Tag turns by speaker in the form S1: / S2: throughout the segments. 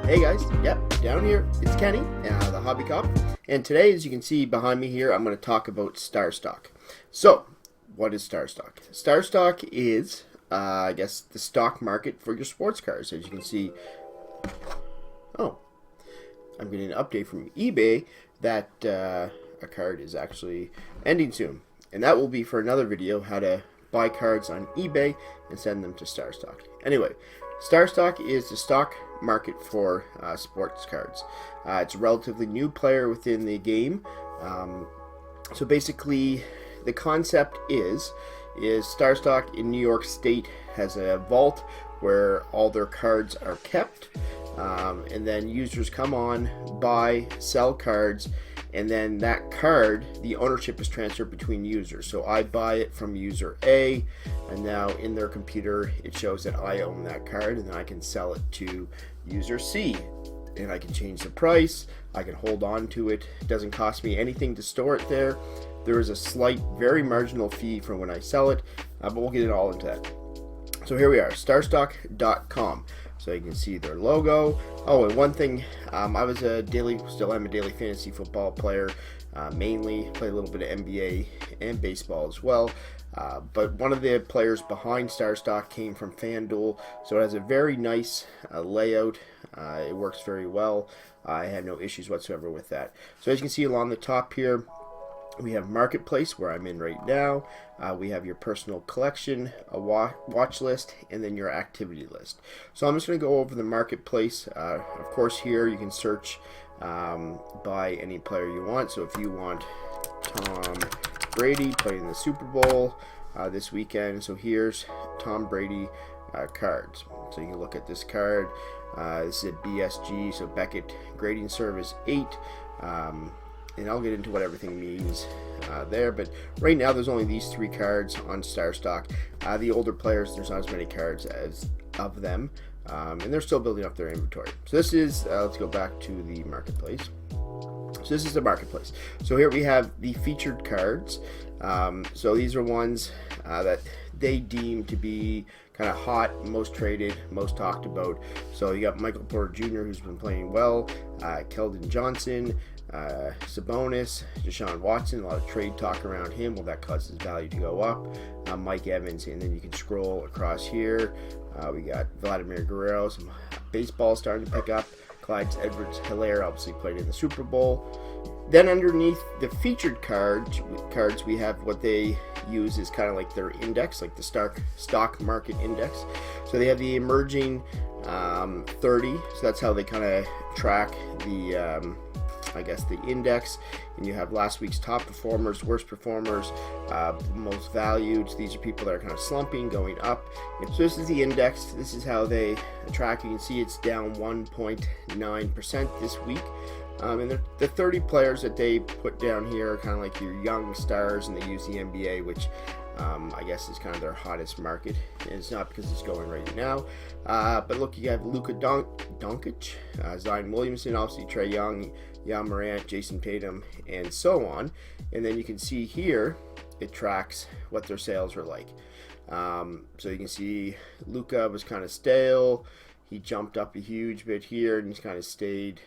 S1: Hey guys, yep, down here, it's Kenny, the Hobby Cop, and today, as you can see behind me here, I'm going to talk about Starstock. So, what is Starstock? Starstock is, I guess, the stock market for your sports cars. As you can see, I'm getting an update from eBay that a card is actually ending soon, and that will be for another video, how to buy cards on eBay and send them to Starstock. Anyway, Starstock is the stock market for sports cards. It's a relatively new player within the game. So basically, the concept is Starstock in New York State has a vault where all their cards are kept, and then users come on, buy, sell cards, and then that card, the ownership is transferred between users. So I buy it from user A, and now in their computer it shows that I own that card, and then I can sell it to user C, and I can change the price, I can hold on to it. It doesn't cost me anything to store it there. There is a slight, very marginal fee for when I sell it, but we'll get it all into that. So here we are, Starstock.com. So you can see their logo. Oh, and one thing, still am a daily fantasy football player, mainly play a little bit of NBA and baseball as well. But one of the players behind Starstock came from FanDuel, so it has a very nice layout. It works very well. I had no issues whatsoever with that. So as you can see along the top here, we have Marketplace, where I'm in right now. We have your personal collection, a watch list, and then your activity list. So I'm just going to go over the Marketplace. Of course, here you can search by any player you want. So if you want Tom Brady playing the Super Bowl this weekend, so here's Tom Brady cards. So you can look at this card. This is a BSG, so Beckett Grading Service 8. And I'll get into what everything means there, but right now there's only these 3 cards on Starstock. The older players, there's not as many cards as of them, and they're still building up their inventory. So this is, let's go back to the Marketplace. So this is the Marketplace. So here we have the featured cards. So these are ones that they deem to be kind of hot, most traded, most talked about. So you got Michael Porter Jr., who's been playing well, Keldon Johnson, Sabonis, Deshaun Watson, a lot of trade talk around him. Well, that causes value to go up. Mike Evans, and then you can scroll across here. We got Vladimir Guerrero, some baseball starting to pick up. Clyde Edwards-Helaire obviously played in the Super Bowl. Then underneath the featured cards, we have what they use is kind of like their index, like the stock market index. So they have the emerging 30. So that's how they kind of track the the index, and you have last week's top performers, worst performers, most valued. So these are people that are kind of slumping, going up. So this is the index. This is how they track. You can see it's down 1.9% this week. And the 30 players that they put down here are kind of like your young stars, and they use the NBA, which I guess is kind of their hottest market. And it's not because it's going right now. But look, you have Luka Doncic, Zion Williamson, obviously Trae Young, Jan Morant, Jason Tatum, and so on. And then you can see here, it tracks what their sales are like. So you can see Luka was kind of stale. He jumped up a huge bit here, and he's kind of stayed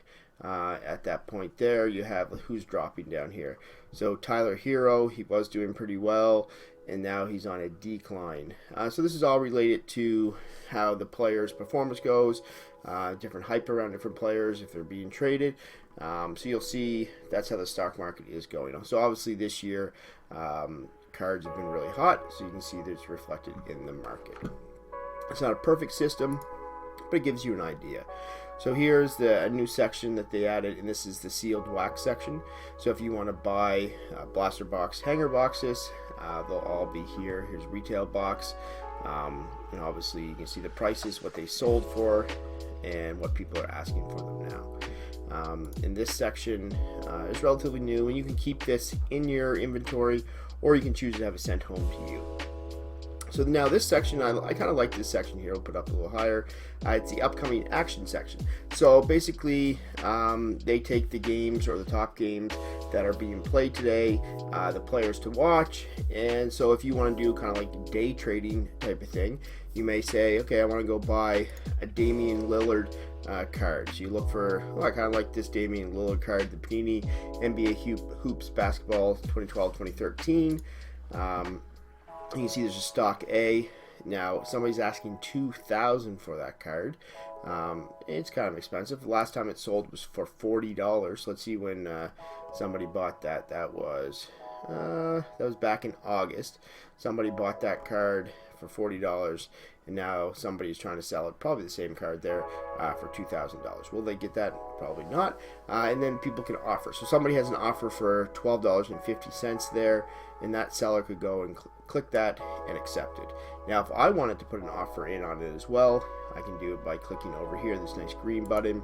S1: at that point there. You have who's dropping down here. So Tyler Hero, he was doing pretty well, and now he's on a decline. So this is all related to how the player's performance goes, different hype around different players if they're being traded. So you'll see that's how the stock market is going. So obviously this year cards have been really hot, so you can see that it's reflected in the market. It's not a perfect system, but it gives you an idea. So here's a new section that they added, and this is the sealed wax section. So if you want to buy blaster box hanger boxes, they'll all be here. Here's retail box, and obviously you can see the prices, what they sold for, and what people are asking for them now. And this section is relatively new, and you can keep this in your inventory, or you can choose to have it sent home to you. So now this section, I kind of like this section here. I'll put up a little higher. It's the upcoming action section. So basically, they take the games or the top games that are being played today, the players to watch. And so if you want to do kind of like day trading type of thing, you may say, okay, I want to go buy a Damian Lillard cards. You look for, I kind of like this Damian Lillard card, the Panini NBA Hoops Basketball 2012-2013. You can see there's a stock A. Now somebody's asking $2,000 for that card. It's kind of expensive. The last time it sold was for $40. Let's see when somebody bought that. That was back in August. Somebody bought that card for $40, and now somebody's trying to sell it, probably the same card there, for $2,000. Will they get that? Probably not. And then people can offer. So somebody has an offer for $12.50 there, and that seller could go and click that and accept it. Now, if I wanted to put an offer in on it as well, I can do it by clicking over here, this nice green button,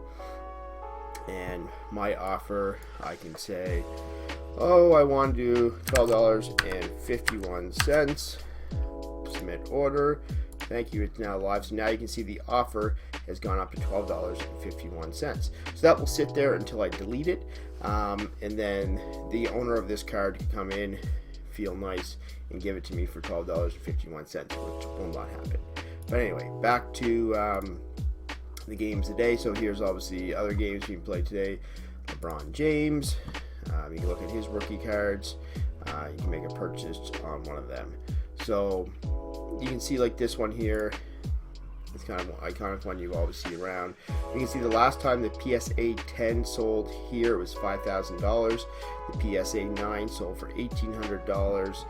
S1: and my offer, I can say, oh, I want to do $12.51. Submit order. Thank you. It's now live. So now you can see the offer has gone up to $12.51. So that will sit there until I delete it, and then the owner of this card can come in, feel nice, and give it to me for $12.51, which will not happen. But anyway, back to the games today. So here's obviously other games being played today. LeBron James. You can look at his rookie cards. You can make a purchase on one of them. So you can see like this one here. It's kind of an iconic one you always see around. You can see the last time the PSA 10 sold here, it was $5,000. The PSA 9 sold for $1,800.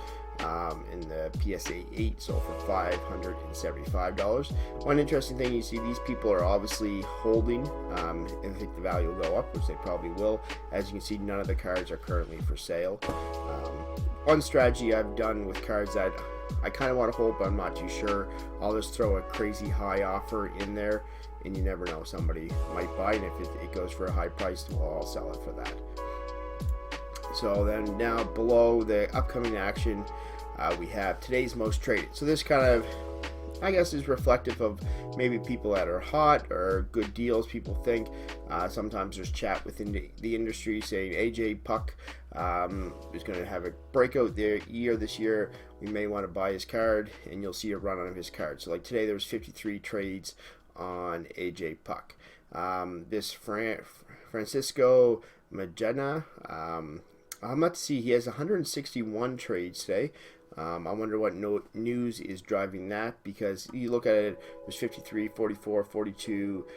S1: And the PSA 8 sold for $575. One interesting thing, you see these people are obviously holding, and I think the value will go up, which they probably will. As you can see, none of the cards are currently for sale. One strategy I've done with cards that I kind of want to hold, but I'm not too sure, I'll just throw a crazy high offer in there, and you never know, somebody might buy it. And if it goes for a high price, well, I'll sell it for that. So then now below the upcoming action, we have today's most traded. So this kind of, I guess, is reflective of maybe people that are hot or good deals people think. Sometimes there's chat within the industry saying AJ Puck is going to have a breakout year this year. We may want to buy his card, and you'll see a run on his card. So like today there was 53 trades on AJ Puck. This Francisco Magena, I'm about to see, he has 161 trades today. I wonder what news is driving that, because you look at it, there's 53, 44, 42,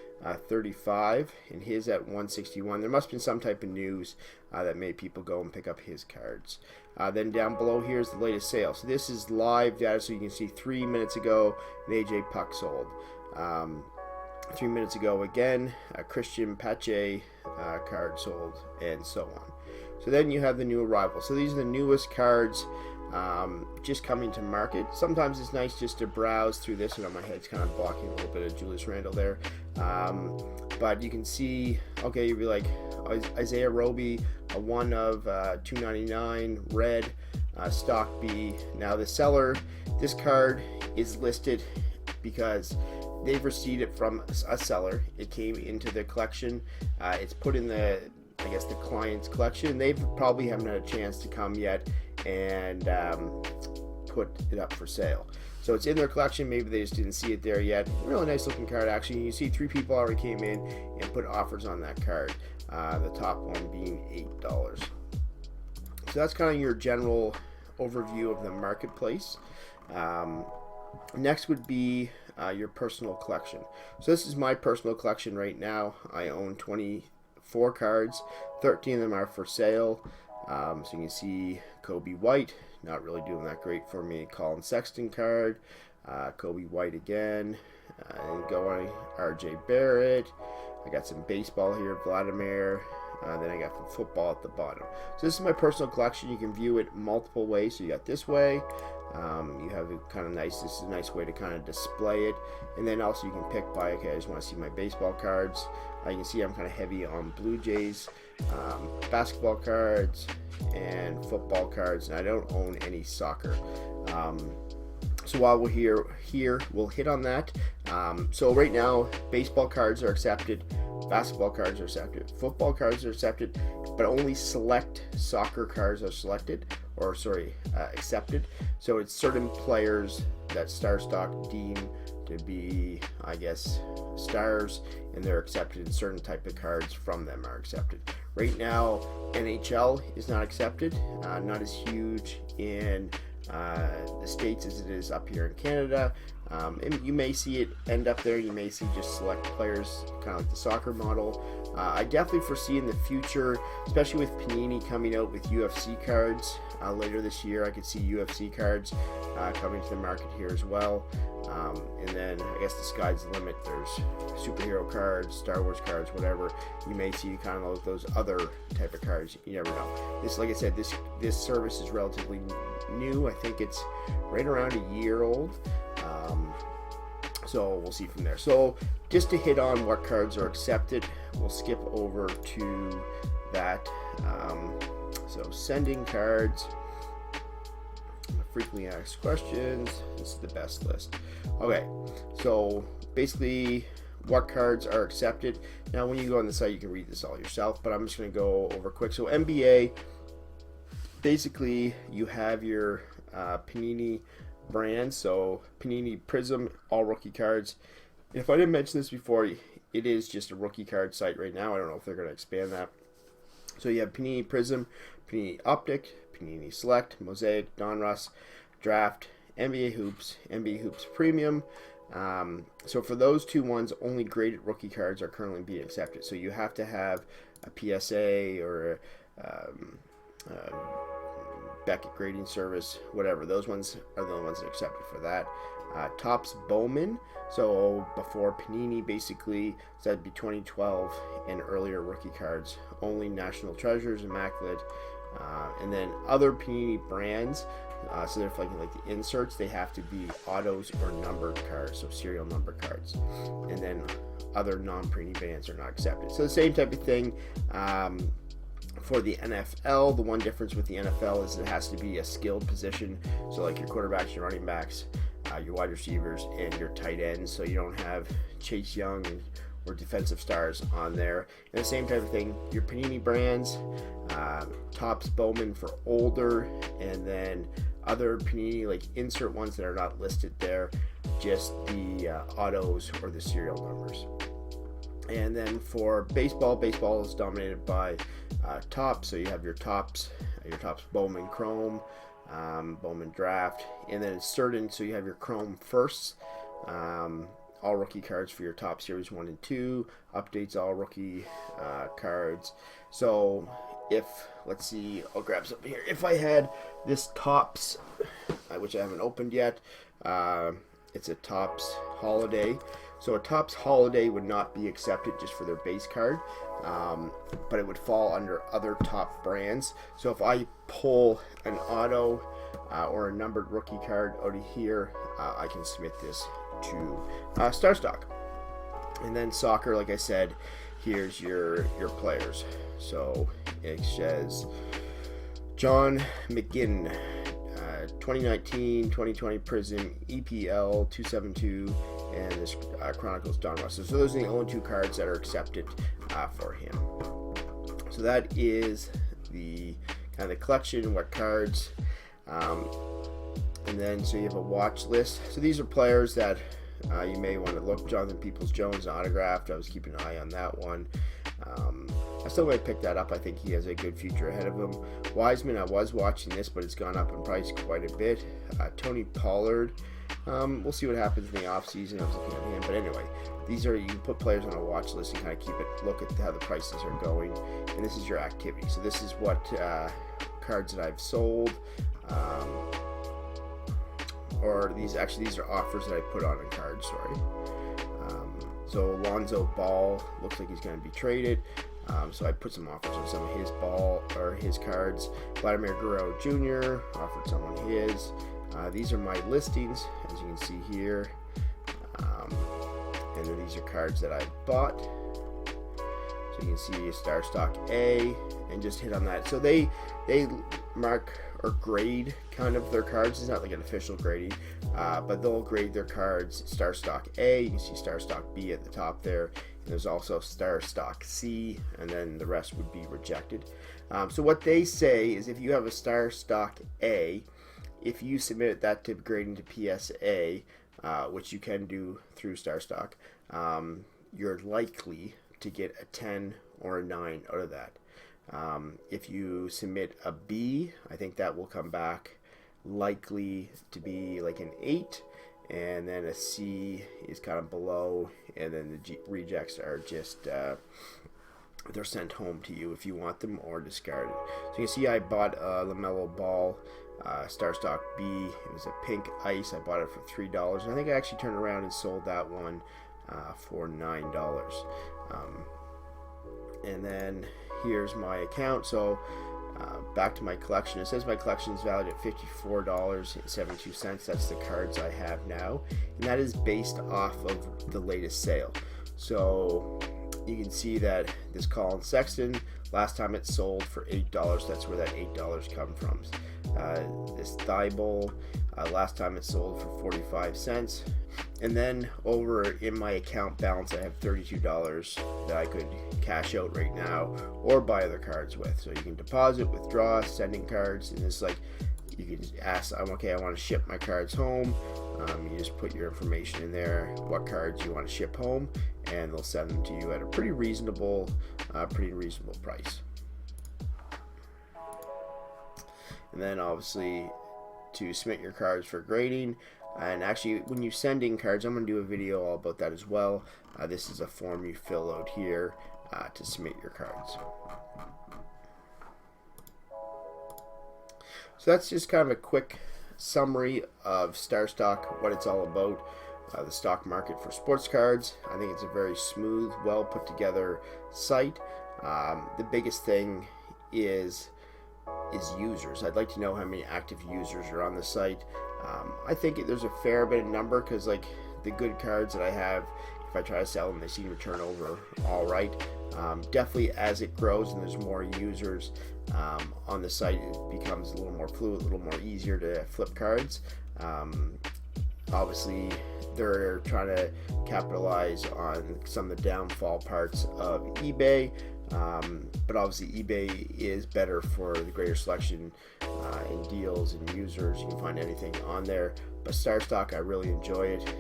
S1: 35, and his at 161. There must have been some type of news that made people go and pick up his cards. Then down below here is the latest sale. So this is live data, so you can see 3 minutes ago an AJ Puck sold. 3 minutes ago again, a Christian Pache card sold, and so on. So then you have the new arrival. So these are the newest cards just coming to market. Sometimes it's nice just to browse through this, and on my head's kind of blocking a little bit of Julius Randle there. But you can see, okay, you'd be like Isaiah Roby, a 1 of 299 red, stock B. Now the seller, this card is listed because they've received it from a seller. It came into the collection. It's put in the, I guess, the client's collection. They probably haven't had a chance to come yet and put it up for sale. So it's in their collection. Maybe they just didn't see it there yet. Really nice looking card, actually. You see 3 people already came in and put offers on that card. The top one being $8. So that's kind of your general overview of the marketplace. Next would be your personal collection. So this is my personal collection right now. I own 24 cards. 13 of them are for sale. So you can see Kobe White, not really doing that great for me. Colin Sexton card, Kobe White again, and go on RJ Barrett. I got some baseball here, Vladimir. Then I got some football at the bottom. So this is my personal collection. You can view it multiple ways. So you got this way. You have it kind of nice. This is a nice way to kind of display it. And then also you can pick by, okay, I just want to see my baseball cards. You can see I'm kind of heavy on Blue Jays, basketball cards, and football cards. And I don't own any soccer. So while we're here, we'll hit on that. So right now, baseball cards are accepted, basketball cards are accepted, football cards are accepted, but only select soccer cards are accepted. So it's certain players that Starstock deem to be, I guess, stars and they're accepted, and certain type of cards from them are accepted. Right now, NHL is not accepted, not as huge in the States as it is up here in Canada. And you may see it end up there. You may see just select players, kind of like the soccer model. I definitely foresee in the future, especially with Panini coming out with UFC cards later this year, I could see UFC cards coming to the market here as well. And then I guess the sky's the limit. There's superhero cards, Star Wars cards, whatever. You may see kind of those other type of cards. You never know. This, like I said, this service is relatively new. I think it's right around a year old. So we'll see from there. So just to hit on what cards are accepted, we'll skip over to that. So sending cards, frequently asked questions, this is the best list. Okay, so basically what cards are accepted. Now when you go on the site, you can read this all yourself, but I'm just going to go over quick. So NBA, basically you have your Panini brand, so Panini Prism, all rookie cards. If I didn't mention this before, it is just a rookie card site right now. I don't know if they're going to expand that. So you have Panini Prism, Panini Optic, Panini Select, Mosaic, Donruss, Draft, NBA Hoops Premium. So for those two ones, only graded rookie cards are currently being accepted. So you have to have a PSA or a Beckett grading service, whatever. Those ones are the only ones that are accepted for that. Topps Bowman, so before Panini, basically, so that'd be 2012 and earlier rookie cards. Only National Treasures, Immaculate, and then other Panini brands, so they're like the inserts, they have to be autos or numbered cards, so serial number cards. And then other non-Panini bands are not accepted. So the same type of thing. For the NFL, the one difference with the NFL is it has to be a skilled position. So like your quarterbacks, your running backs, your wide receivers, and your tight ends. So you don't have Chase Young or defensive stars on there. And the same type of thing, your Panini brands, Topps Bowman for older, and then other Panini like insert ones that are not listed there, just the autos or the serial numbers. And then for baseball is dominated by Topps, so you have your Topps Bowman Chrome, Bowman Draft, and then it's certain, so you have your Chrome Firsts, all rookie cards for your Topps Series 1 and 2, updates all rookie cards. So if, let's see, I'll grab something here. If I had this Topps, which I haven't opened yet, it's a Topps Holiday. So a Topps Holiday would not be accepted just for their base card, but it would fall under other top brands. So if I pull an auto or a numbered rookie card out of here, I can submit this to Starstock. And then soccer, like I said, here's your players. So it says John McGinn, 2019-2020 Prism EPL 272, and this Chronicles Donruss. So those are the only two cards that are accepted for him. So that is the kind of the collection, what cards, and then so you have a watch list. So these are players that you may want to look. Jonathan Peoples-Jones autographed. I was keeping an eye on that one. I still might pick that up. I think he has a good future ahead of him. Wiseman, I was watching this, but it's gone up in price quite a bit. Tony Pollard, we'll see what happens in the offseason. I was looking at him, but anyway, these are, you can put players on a watch list and kind of keep it, look at how the prices are going, and this is your activity. So this is what cards that I've sold, or these are offers that I put on a card, sorry. So Lonzo Ball looks like he's going to be traded. So I put some offers on some of his ball or his cards. Vladimir Guerrero Jr. offered someone his. These are my listings, as you can see here. And then these are cards that I bought. So you can see Starstock A, and just hit on that. So they mark or grade kind of their cards. It's not like an official grading, but they'll grade their cards Starstock A. You can see Starstock B at the top there. And there's also Starstock C, and then the rest would be rejected. So what they say is if you have a Starstock A, if you submit that to grading to PSA, which you can do through Starstock, you're likely to get a 10 or a 9 out of that. If you submit a B, I think that will come back likely to be like an 8, and then a C is kind of below, and then the rejects are just they're sent home to you if you want them or discarded. So you can see I bought a LaMelo Ball Starstock B. It was a pink ice. I bought it for $3, and I think I actually turned around and sold that one for $9. And then here's my account. So back to my collection. It says my collection is valued at $54.72. That's the cards I have now, and that is based off of the latest sale. So you can see that this Colin Sexton, last time it sold for $8. That's where that $8 come from. This Thibault, last time it sold for 45 cents. And then over in my account balance, I have $32 that I could cash out right now or buy other cards with. So you can deposit, withdraw, sending cards, and it's like you can just ask, okay, I want to ship my cards home. You just put your information in there, what cards you want to ship home, and they'll send them to you at a pretty reasonable price. And then obviously to submit your cards for grading, and actually when you send in cards, I'm going to do a video all about that as well. This is a form you fill out here to submit your cards. So that's just kind of a quick summary of Starstock, what it's all about, the stock market for sports cards. I think it's a very smooth, well put together site. The biggest thing is users. I'd like to know how many active users are on the site. I think there's a fair bit of number, because like the good cards that I have, if I try to sell them, they seem to turn over all right. Definitely as it grows and there's more users on the site, it becomes a little more fluid, a little more easier to flip cards. Obviously they're trying to capitalize on some of the downfall parts of eBay, but obviously eBay is better for the greater selection in deals and users. You can find anything on there. But Starstock, I really enjoy it,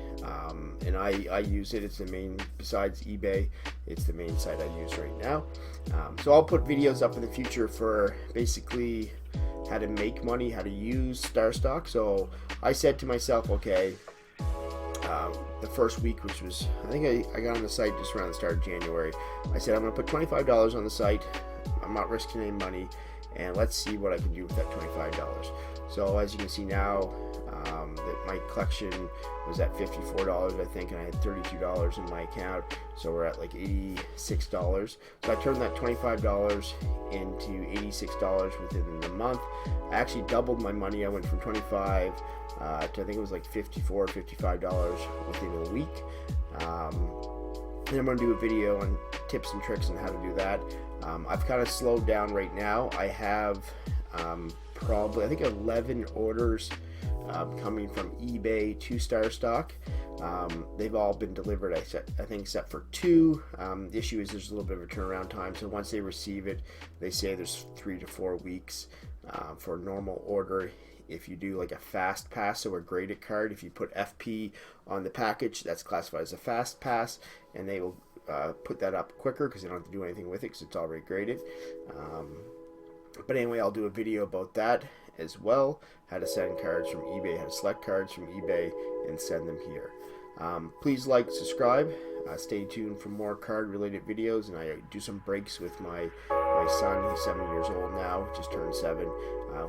S1: and I use it. It's the main, besides eBay, it's the main site I use right now. So I'll put videos up in the future for basically how to make money, how to use Starstock. So I said to myself, okay, the first week, which was, I think I got on the site just around the start of January, I said I'm going to put $25 on the site. I'm not risking any money, and let's see what I can do with that $25. So as you can see now, that my collection was at $54, I think, and I had $32 in my account, so we're at like $86. So I turned that $25 into $86 within the month. I actually doubled my money. I went from 25 to, I think it was like $54 or $55 within a week. And I'm going to do a video on tips and tricks on how to do that. I've kind of slowed down right now. I have probably, I think, 11 orders coming from eBay to Starstock. They've all been delivered, I think, except for 2. The issue is there's a little bit of a turnaround time, so once they receive it, they say there's 3 to 4 weeks for a normal order. If you do like a fast pass, so a graded card, if you put FP on the package, that's classified as a fast pass, and they will put that up quicker because they don't have to do anything with it because it's already graded. But anyway, I'll do a video about that as well, how to send cards from eBay, how to select cards from eBay and send them here. Please like, subscribe, stay tuned for more card related videos, and I do some breaks with my son. He's 7 years old now, just turned 7.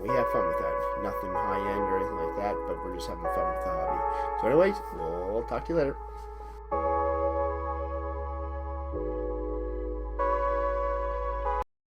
S1: We have fun with that. Nothing high end or anything like that, but we're just having fun with the hobby. So anyways, we'll talk to you later.